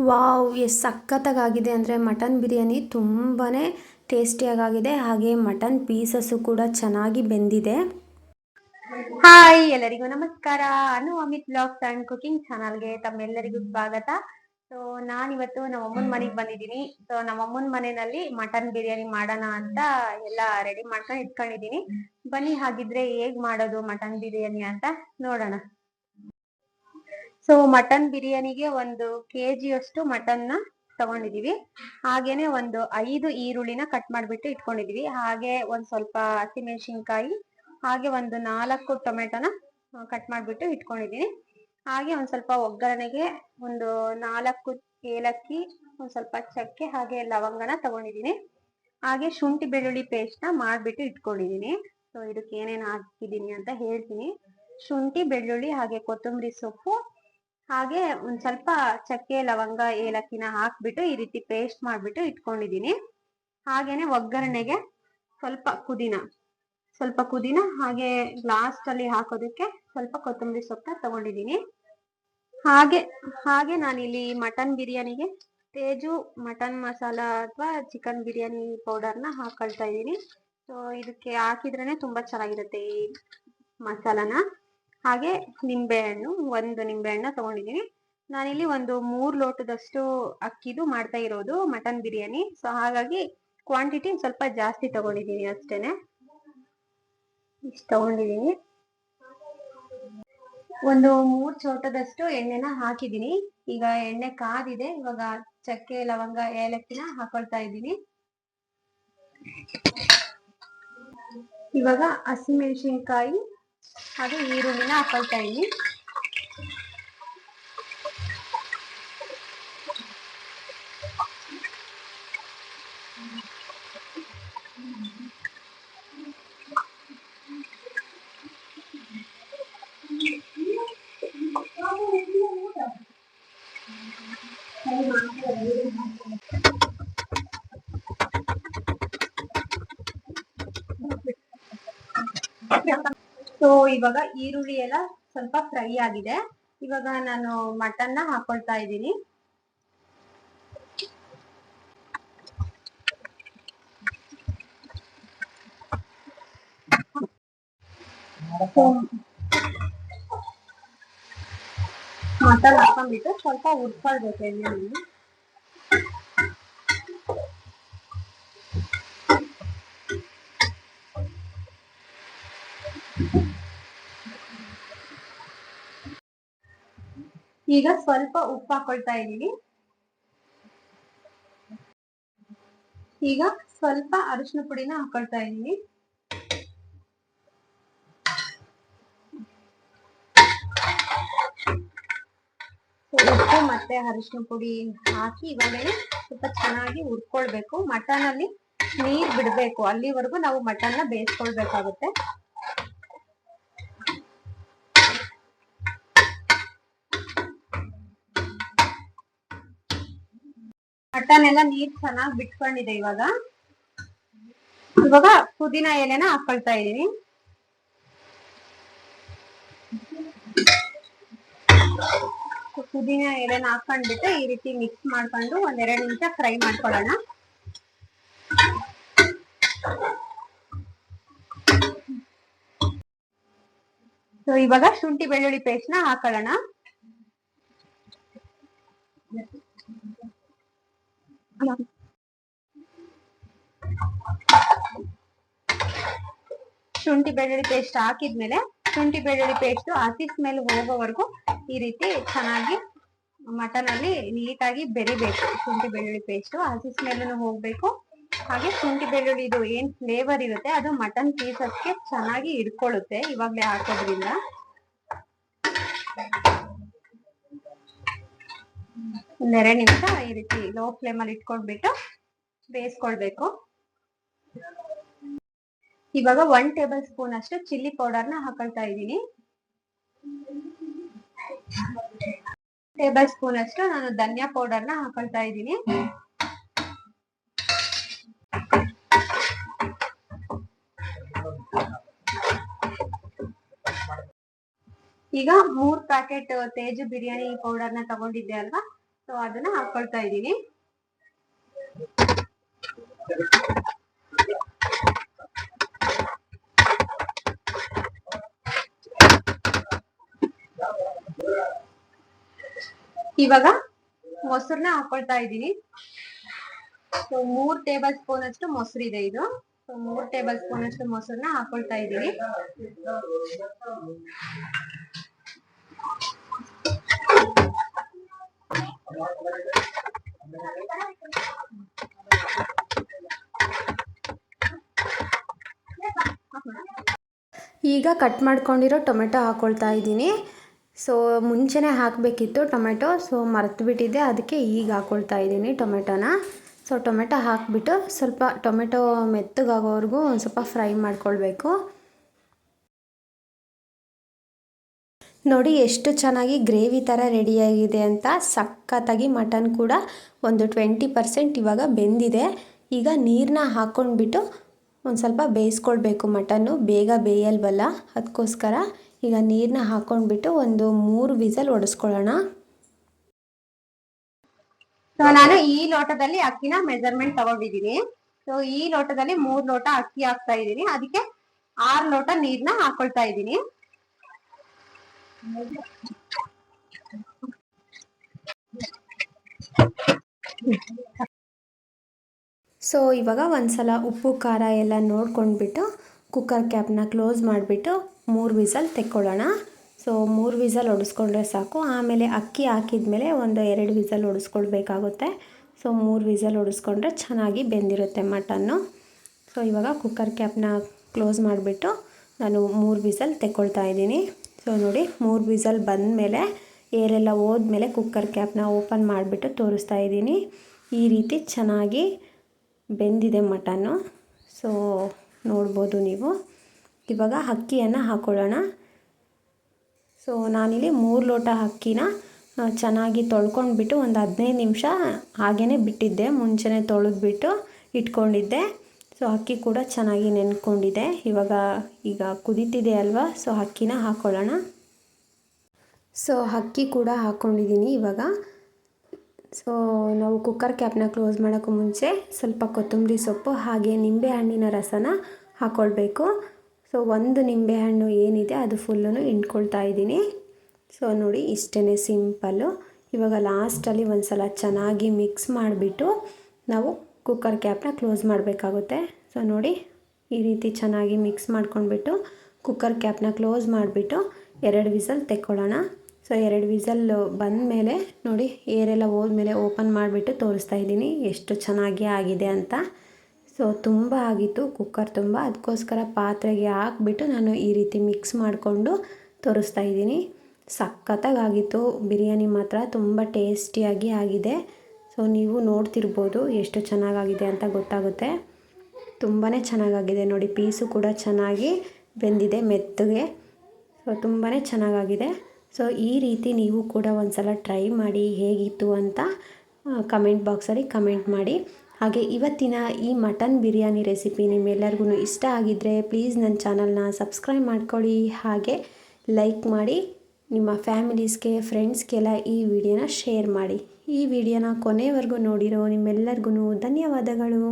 Wow! ಎಷ್ಟು ಸಖತ್ತಾಗಿದೆ ಅಂದರೆ ಮಟನ್ ಬಿರಿಯಾನಿ ತುಂಬಾ ಟೇಸ್ಟಿಯಾಗಿದೆ. ಹಾಗೆ ಮಟನ್ ಪೀಸಸ್ಸು ಕೂಡ ಚೆನ್ನಾಗಿ ಬೆಂದಿದೆ. ಹಾಯ್, ಎಲ್ಲರಿಗೂ ನಮಸ್ಕಾರ. ಅನು ಅಮಿತ್ ಬ್ಲಾಗ್ಸ್ ಅಂಡ್ ಕುಕಿಂಗ್ ಚಾನಲ್ಗೆ ತಮ್ಮೆಲ್ಲರಿಗೂ ಸ್ವಾಗತ. ಸೊ ನಾನಿವತ್ತು ನಮ್ಮಮ್ಮನ ಮನೆಗೆ ಬಂದಿದ್ದೀನಿ. ಸೊ ನಮ್ಮಮ್ಮನ ಮನೆಯಲ್ಲಿ ಮಟನ್ ಬಿರಿಯಾನಿ ಮಾಡೋಣ ಅಂತ ಎಲ್ಲ ರೆಡಿ ಮಾಡ್ಕೊಂಡು ಇಟ್ಕೊಂಡಿದ್ದೀನಿ. ಬನ್ನಿ ಹಾಗಿದ್ರೆ ಹೇಗ್ ಮಾಡೋದು ಮಟನ್ ಬಿರಿಯಾನಿ ಅಂತ ನೋಡೋಣ. ಸೊ ಮಟನ್ ಬಿರಿಯಾನಿಗೆ 1 kg ಅಷ್ಟು ಮಟನ್ನ ತಗೊಂಡಿದೀವಿ. ಹಾಗೇನೆ 5 ಈರುಳ್ಳಿನ ಕಟ್ ಮಾಡ್ಬಿಟ್ಟು ಇಟ್ಕೊಂಡಿದೀವಿ. ಹಾಗೆ ಸ್ವಲ್ಪ ಹಸಿಮೆಣಸಿನ್ಕಾಯಿ, ಹಾಗೆ 4 ಟೊಮೆಟೊನ ಕಟ್ ಮಾಡ್ಬಿಟ್ಟು ಇಟ್ಕೊಂಡಿದೀನಿ. ಹಾಗೆ ಸ್ವಲ್ಪ ಒಗ್ಗರಣೆಗೆ 4 ಏಲಕ್ಕಿ, ಸ್ವಲ್ಪ ಚಕ್ಕೆ, ಹಾಗೆ ಲವಂಗನ ತಗೊಂಡಿದೀನಿ. ಹಾಗೆ ಶುಂಠಿ ಬೆಳ್ಳುಳ್ಳಿ ಪೇಸ್ಟ್ ನ ಮಾಡ್ಬಿಟ್ಟು ಇಟ್ಕೊಂಡಿದೀನಿ. ಸೊ ಇದಕ್ಕೆ ಏನೇನ್ ಹಾಕಿದೀನಿ ಅಂತ ಹೇಳ್ತೀನಿ. ಶುಂಠಿ ಬೆಳ್ಳುಳ್ಳಿ, ಹಾಗೆ ಕೊತ್ತಂಬರಿ ಸೊಪ್ಪು, ಹಾಗೆ ಸ್ವಲ್ಪ ಚಕ್ಕೆ ಲವಂಗ ಏಲಕ್ಕಿನ ಹಾಕ್ಬಿಟ್ಟು ಈ ರೀತಿ ಪೇಸ್ಟ್ ಮಾಡ್ಬಿಟ್ಟು ಇಟ್ಕೊಂಡಿದೀನಿ. ಹಾಗೇನೆ ಒಗ್ಗರಣೆಗೆ ಸ್ವಲ್ಪ ಪುದೀನ, ಹಾಗೆ ಲಾಸ್ಟ್ ಅಲ್ಲಿ ಹಾಕೋದಕ್ಕೆ ಸ್ವಲ್ಪ ಕೊತ್ತಂಬರಿ ಸೊಪ್ಪನ್ನ ತಗೊಂಡಿದೀನಿ. ಹಾಗೆ ನಾನಿಲ್ಲಿ ಮಟನ್ ಬಿರಿಯಾನಿಗೆ ತೇಜು ಮಟನ್ ಮಸಾಲ ಅಥವಾ ಚಿಕನ್ ಬಿರಿಯಾನಿ ಪೌಡರ್ನ ಹಾಕೊಳ್ತಾ ಇದ್ದೀನಿ. ಸೊ ಇದಕ್ಕೆ ಹಾಕಿದ್ರೇನೆ ತುಂಬಾ ಚೆನ್ನಾಗಿರುತ್ತೆ ಈ ಮಸಾಲಾನ. ಹಾಗೆ ನಿಂಬೆಹಣ್ಣು, 1 ನಿಂಬೆಹಣ್ಣ ತಗೊಂಡಿದ್ದೀನಿ. ನಾನಿಲ್ಲಿ 3 ಲೋಟದಷ್ಟು ಅಕ್ಕಿದು ಮಾಡ್ತಾ ಇರೋದು ಮಟನ್ ಬಿರಿಯಾನಿ. ಸೊ ಹಾಗಾಗಿ ಕ್ವಾಂಟಿಟಿ ಸ್ವಲ್ಪ ಜಾಸ್ತಿ ತಗೊಂಡಿದ್ದೀನಿ ಅಷ್ಟೇನೆ. ಇಷ್ಟು ತಗೊಂಡಿದ್ದೀನಿ. 3 ಚಮಚದಷ್ಟು ಎಣ್ಣೆನ ಹಾಕಿದ್ದೀನಿ. ಈಗ ಎಣ್ಣೆ ಕಾದಿದೆ. ಇವಾಗ ಚಕ್ಕೆ ಲವಂಗ ಏಲಕ್ಕಿನ ಹಾಕೊಳ್ತಾ ಇದ್ದೀನಿ. ಇವಾಗ ಹಸಿಮೆಣಸಿನ್ಕಾಯಿ ಹಾಗೆ ಈರುಳ್ಳಿನ ಹಾಕೊಳ್ತಾ ಇದ್ದೀನಿ. ಸೊ ಇವಾಗ ಈರುಳ್ಳಿ ಎಲ್ಲ ಸ್ವಲ್ಪ ಫ್ರೈ ಆಗಿದೆ. ಇವಾಗ ನಾನು ಮಟನ್ನ ಹಾಕೊಳ್ತಾ ಇದ್ದೀನಿ. ಮಟನ್ ಹಾಕೊಂಡ್ಬಿಟ್ಟು ಸ್ವಲ್ಪ ಹುರ್ಕೊಳ್ಬೇಕು ಎಣ್ಣೆಯಲ್ಲಿ. ಈಗ ಸ್ವಲ್ಪ ಉಪ್ಪು ಹಾಕೊಳ್ತಾ ಇದ್ದೀನಿ. ಈಗ ಸ್ವಲ್ಪ ಅರಿಶಿನ ಪುಡಿನ ಹಾಕೊಳ್ತಾ ಇದ್ದೀನಿ. ಉಪ್ಪು ಮತ್ತೆ ಅರಿಶಿನ ಪುಡಿ ಹಾಕಿ ಇವಾಗಲೇ ಸ್ವಲ್ಪ ಚೆನ್ನಾಗಿ ಹುರ್ಕೊಳ್ಬೇಕು. ಮಟನ್ ಅಲ್ಲಿ ನೀರ್ ಬಿಡ್ಬೇಕು, ಅಲ್ಲಿವರೆಗೂ ನಾವು ಮಟನ್ನ ಬೇಯಿಸ್ಕೊಳ್ಬೇಕಾಗುತ್ತೆ. ಮಟನ್ ಎಲ್ಲ ನೀರ್ ಚೆನ್ನಾಗಿ ಬಿಟ್ಕೊಂಡಿದೆ. ಇವಾಗ ಪುದೀನ ಎಲೆನ ಹಾಕೊಳ್ತಾ ಇದೀನಿ. ಪುದೀನ ಎಲೆನ ಹಾಕೊಂಡ್ಬಿಟ್ಟು ಈ ರೀತಿ ಮಿಕ್ಸ್ ಮಾಡ್ಕೊಂಡು 1-2 ನಿಮಿಷ ಫ್ರೈ ಮಾಡ್ಕೊಳ್ಳೋಣ. ಸೊ ಇವಾಗ ಶುಂಠಿ ಬೆಳ್ಳುಳ್ಳಿ ಪೇಸ್ಟ್ ನ ಹಾಕೊಳ್ಳೋಣ. ಶುಂಠಿ ಬೆಳ್ಳುಳ್ಳಿ ಪೇಸ್ಟ್ ಹಾಕಿದ್ಮೇಲೆ ಶುಂಠಿ ಬೆಳ್ಳುಳ್ಳಿ ಪೇಸ್ಟ್ ಹಸಿ ಸ್ಮೆಲ್ ಹೋಗೋವರೆಗೂ ಈ ರೀತಿ ಚೆನ್ನಾಗಿ ಮಟನ್ ಅಲ್ಲಿ ನೀಟಾಗಿ ಬೆರಿಬೇಕು. ಶುಂಠಿ ಬೆಳ್ಳುಳ್ಳಿ ಪೇಸ್ಟ್ ಹಸಿ ಸ್ಮೆಲ್ ಹೋಗ್ಬೇಕು. ಹಾಗೆ ಶುಂಠಿ ಬೆಳ್ಳುಳ್ಳಿ ಇದು ಏನ್ ಫ್ಲೇವರ್ ಇರುತ್ತೆ ಅದು ಮಟನ್ ಪೀಸಸ್ಗೆ ಚೆನ್ನಾಗಿ ಹಿಡ್ಕೊಳ್ಳುತ್ತೆ ಇವಾಗ್ಲೇ ಹಾಕೋದ್ರಿಂದ. ಒಂದೆರಡು ನಿಮಿಷ ಈ ರೀತಿ ಲೋ ಫ್ಲೇಮ್ ಅಲ್ಲಿ ಇಟ್ಕೊಂಡ್ಬಿಟ್ಟು ಬೇಯಿಸ್ಕೊಳ್ಬೇಕು. ಇವಾಗ 1 ಟೇಬಲ್ ಸ್ಪೂನ್ ಅಷ್ಟು ಚಿಲ್ಲಿ ಪೌಡರ್ನ ಹಾಕೊಳ್ತಾ ಇದ್ದೀನಿ. 1 ಟೇಬಲ್ ಸ್ಪೂನ್ ಅಷ್ಟು ನಾನು ಧನಿಯಾ ಪೌಡರ್ನ ಹಾಕೊಳ್ತಾ ಇದ್ದೀನಿ. ಈಗ 3 ಪ್ಯಾಕೆಟ್ ತೇಜು ಬಿರಿಯಾನಿ ಪೌಡರ್ನ ತಗೊಂಡಿದ್ದೆ ಅಲ್ವಾ, ಸೊ ಅದನ್ನ ಹಾಕೊಳ್ತಾ ಇದ್ದೀನಿ. ಇವಾಗ ಮೊಸರನ್ನ ಹಾಕೊಳ್ತಾ ಇದ್ದೀನಿ. ಸೊ 3 ಟೇಬಲ್ ಸ್ಪೂನ್ ಅಷ್ಟು ಮೊಸರು ಇದೆ ಇದು. ಸೊ 3 ಟೇಬಲ್ ಸ್ಪೂನ್ ಅಷ್ಟು ಮೊಸರನ್ನ ಹಾಕೊಳ್ತಾ ಇದ್ದೀನಿ. ಈಗ ಕಟ್ ಮಾಡ್ಕೊಂಡಿರೋ ಟೊಮೆಟೊ ಹಾಕೊಳ್ತಾ ಇದ್ದೀನಿ. ಸೊ ಮುಂಚೆನೇ ಹಾಕಬೇಕಿತ್ತು ಟೊಮೆಟೊ, ಸೊ ಮರೆತುಬಿಟ್ಟಿದ್ದೆ, ಅದಕ್ಕೆ ಈಗ ಹಾಕ್ಕೊಳ್ತಾ ಇದ್ದೀನಿ ಟೊಮೆಟೊನ. ಸೊ ಟೊಮೆಟೊ ಹಾಕಿಬಿಟ್ಟು ಸ್ವಲ್ಪ ಟೊಮೆಟೊ ಮೆತ್ತಗಾಗೋವರೆಗೂ ಒಂದು ಸ್ವಲ್ಪ ಫ್ರೈ ಮಾಡ್ಕೊಳ್ಬೇಕು. ನೋಡಿ ಎಷ್ಟು ಚೆನ್ನಾಗಿ ಗ್ರೇವಿ ಥರ ರೆಡಿಯಾಗಿದೆ ಅಂತ. ಸಖತ್ತಾಗಿ ಮಟನ್ ಕೂಡ ಒಂದು 20% ಇವಾಗ ಬೆಂದಿದೆ. ಈಗ ನೀರನ್ನ ಹಾಕ್ಕೊಂಡ್ಬಿಟ್ಟು ಒಂದು ಸ್ವಲ್ಪ ಬೇಯಿಸ್ಕೊಳ್ಬೇಕು. ಮಟನ್ನು ಬೇಗ ಬೇಯಲ್ವಲ್ಲ, ಅದಕ್ಕೋಸ್ಕರ ಈಗ ನೀರನ್ನ ಹಾಕ್ಕೊಂಡ್ಬಿಟ್ಟು ಒಂದು 3 ವಿಸಲ್ ಹೊಡೆಸ್ಕೊಳ್ಳೋಣ. ಸೊ ನಾನು ಈ ಲೋಟದಲ್ಲಿ ಅಕ್ಕಿನ ಮೆಜರ್ಮೆಂಟ್ ತಗೊಂಡಿದ್ದೀನಿ. ಸೊ ಈ ಲೋಟದಲ್ಲಿ 3 ಲೋಟ ಅಕ್ಕಿ ಹಾಕ್ತಾ ಇದ್ದೀನಿ, ಅದಕ್ಕೆ 6 ಲೋಟ ನೀರನ್ನ ಹಾಕೊಳ್ತಾ ಇದ್ದೀನಿ. ಸೊ ಇವಾಗ ಒಂದ್ಸಲ ಉಪ್ಪು ಖಾರ ಎಲ್ಲ ನೋಡ್ಕೊಂಡ್ಬಿಟ್ಟು ಕುಕ್ಕರ್ ಕ್ಯಾಪ್ನ ಕ್ಲೋಸ್ ಮಾಡಿಬಿಟ್ಟು 3 ವಿಸಲ್ ತೆಕ್ಕೊಳ್ಳೋಣ. ಸೊ 3 ವಿಸಲ್ ಹೊಡೆಸ್ಕೊಂಡ್ರೆ ಸಾಕು. ಆಮೇಲೆ ಅಕ್ಕಿ ಹಾಕಿದ್ಮೇಲೆ ಒಂದು 2 ವಿಸಲ್ ಹೊಡೆಸ್ಕೊಳ್ಬೇಕಾಗುತ್ತೆ. ಸೊ 3 ವಿಸಲ್ ಹೊಡೆಸ್ಕೊಂಡ್ರೆ ಚೆನ್ನಾಗಿ ಬೆಂದಿರುತ್ತೆ ಮಟನ್ನು. ಸೊ ಇವಾಗ ಕುಕ್ಕರ್ ಕ್ಯಾಪ್ನ ಕ್ಲೋಸ್ ಮಾಡಿಬಿಟ್ಟು ನಾನು 3 ವಿಸಲ್ ತೆಕ್ಕೊಳ್ತಾ ಇದ್ದೀನಿ. ಸೊ ನೋಡಿ 3 ವಿಸಲ್ ಬಂದಮೇಲೆ ಏರೆಲ್ಲ ಹೋದ್ಮೇಲೆ ಕುಕ್ಕರ್ ಕ್ಯಾಪ್ನ ಓಪನ್ ಮಾಡಿಬಿಟ್ಟು ತೋರಿಸ್ತಾ ಇದ್ದೀನಿ. ಈ ರೀತಿ ಚೆನ್ನಾಗಿ ಬೆಂದಿದೆ ಮಟನ್ನು. ಸೊ ನೋಡ್ಬೋದು ನೀವು. ಇವಾಗ ಅಕ್ಕಿಯನ್ನು ಹಾಕ್ಕೊಳ್ಳೋಣ. ಸೊ ನಾನಿಲ್ಲಿ 3 ಲೋಟ ಅಕ್ಕಿನ ಚೆನ್ನಾಗಿ ತೊಳ್ಕೊಂಡ್ಬಿಟ್ಟು ಒಂದು 15 ನಿಮಿಷ ಹಾಗೇ ಬಿಟ್ಟಿದ್ದೆ. ಮುಂಚೆನೇ ತೊಳೆದ್ಬಿಟ್ಟು ಇಟ್ಕೊಂಡಿದ್ದೆ. ಸೊ ಅಕ್ಕಿ ಕೂಡ ಚೆನ್ನಾಗಿ ನೆನ್ಕೊಂಡಿದೆ. ಈಗ ಕುದೀತಿದೆ ಅಲ್ವಾ, ಸೊ ಅಕ್ಕಿನ ಹಾಕ್ಕೊಳ್ಳೋಣ. ಸೊ ಅಕ್ಕಿ ಕೂಡ ಹಾಕ್ಕೊಂಡಿದ್ದೀನಿ ಇವಾಗ. ಸೊ ನಾವು ಕುಕ್ಕರ್ ಕ್ಯಾಪ್ನ ಕ್ಲೋಸ್ ಮಾಡೋಕ್ಕೂ ಮುಂಚೆ ಸ್ವಲ್ಪ ಕೊತ್ತಂಬರಿ ಸೊಪ್ಪು ಹಾಗೆ ನಿಂಬೆಹಣ್ಣಿನ ರಸನ ಹಾಕ್ಕೊಳ್ಬೇಕು. ಸೊ ಒಂದು ನಿಂಬೆಹಣ್ಣು ಏನಿದೆ ಅದು ಫುಲ್ಲೂ ಹಿಂಡ್ಕೊಳ್ತಾ ಇದ್ದೀನಿ. ಸೊ ನೋಡಿ ಇಷ್ಟೇ ಸಿಂಪಲ್ಲು. ಇವಾಗ ಲಾಸ್ಟಲ್ಲಿ ಒಂದು ಸಲ ಚೆನ್ನಾಗಿ ಮಿಕ್ಸ್ ಮಾಡಿಬಿಟ್ಟು ನಾವು ಕುಕ್ಕರ್ ಕ್ಯಾಪ್ನ ಕ್ಲೋಸ್ ಮಾಡಬೇಕಾಗುತ್ತೆ. ಸೊ ನೋಡಿ ಈ ರೀತಿ ಚೆನ್ನಾಗಿ ಮಿಕ್ಸ್ ಮಾಡ್ಕೊಂಡ್ಬಿಟ್ಟು ಕುಕ್ಕರ್ ಕ್ಯಾಪ್ನ ಕ್ಲೋಸ್ ಮಾಡಿಬಿಟ್ಟು 2 ವಿಸಲ್ ತೆಕ್ಕೊಳ್ಳೋಣ. ಸೊ 2 ವಿಸಲ್ ಬಂದಮೇಲೆ ನೋಡಿ ಏರೆಲ್ಲ ಹೋದ್ಮೇಲೆ ಓಪನ್ ಮಾಡಿಬಿಟ್ಟು ತೋರಿಸ್ತಾ ಇದ್ದೀನಿ ಎಷ್ಟು ಚೆನ್ನಾಗಿ ಆಗಿದೆ ಅಂತ. ಸೊ ತುಂಬ ಆಗಿತ್ತು ಕುಕ್ಕರ್ ತುಂಬ, ಅದಕ್ಕೋಸ್ಕರ ಪಾತ್ರೆಗೆ ಹಾಕ್ಬಿಟ್ಟು ನಾನು ಈ ರೀತಿ ಮಿಕ್ಸ್ ಮಾಡಿಕೊಂಡು ತೋರಿಸ್ತಾ ಇದ್ದೀನಿ. ಸಖತ್ತಾಗಿತ್ತು ಬಿರಿಯಾನಿ, ಮಾತ್ರ ತುಂಬ ಟೇಸ್ಟಿಯಾಗಿ ಆಗಿದೆ. ಸೊ ನೀವು ನೋಡ್ತಿರ್ಬೋದು ಎಷ್ಟು ಚೆನ್ನಾಗಾಗಿದೆ ಅಂತ ಗೊತ್ತಾಗುತ್ತೆ. ತುಂಬಾ ಚೆನ್ನಾಗಾಗಿದೆ ನೋಡಿ. ಪೀಸು ಕೂಡ ಚೆನ್ನಾಗಿ ಬೆಂದಿದೆ ಮೆತ್ತಗೆ. ಸೊ ತುಂಬಾ ಚೆನ್ನಾಗಾಗಿದೆ. ಸೊ ಈ ರೀತಿ ನೀವು ಕೂಡ ಒಂದು ಸಲ ಟ್ರೈ ಮಾಡಿ ಹೇಗಿತ್ತು ಅಂತ ಕಮೆಂಟ್ ಬಾಕ್ಸಲ್ಲಿ ಕಮೆಂಟ್ ಮಾಡಿ. ಹಾಗೆ ಇವತ್ತಿನ ಈ ಮಟನ್ ಬಿರಿಯಾನಿ ರೆಸಿಪಿ ನಿಮ್ಮೆಲ್ಲರಿಗೂ ಇಷ್ಟ ಆಗಿದ್ದರೆ ಪ್ಲೀಸ್ ನನ್ನ ಚಾನಲ್ನ ಸಬ್ಸ್ಕ್ರೈಬ್ ಮಾಡ್ಕೊಳ್ಳಿ, ಹಾಗೆ ಲೈಕ್ ಮಾಡಿ, ನಿಮ್ಮ ಫ್ಯಾಮಿಲೀಸ್ಗೆ ಫ್ರೆಂಡ್ಸ್ಗೆಲ್ಲ ಈ ವಿಡಿಯೋನ ಶೇರ್ ಮಾಡಿ. ಈ ವಿಡಿಯೋನ ಕೊನೆವರೆಗೂ ನೋಡಿರೋ ನಿಮ್ಮೆಲ್ಲರಿಗೂ ಧನ್ಯವಾದಗಳು.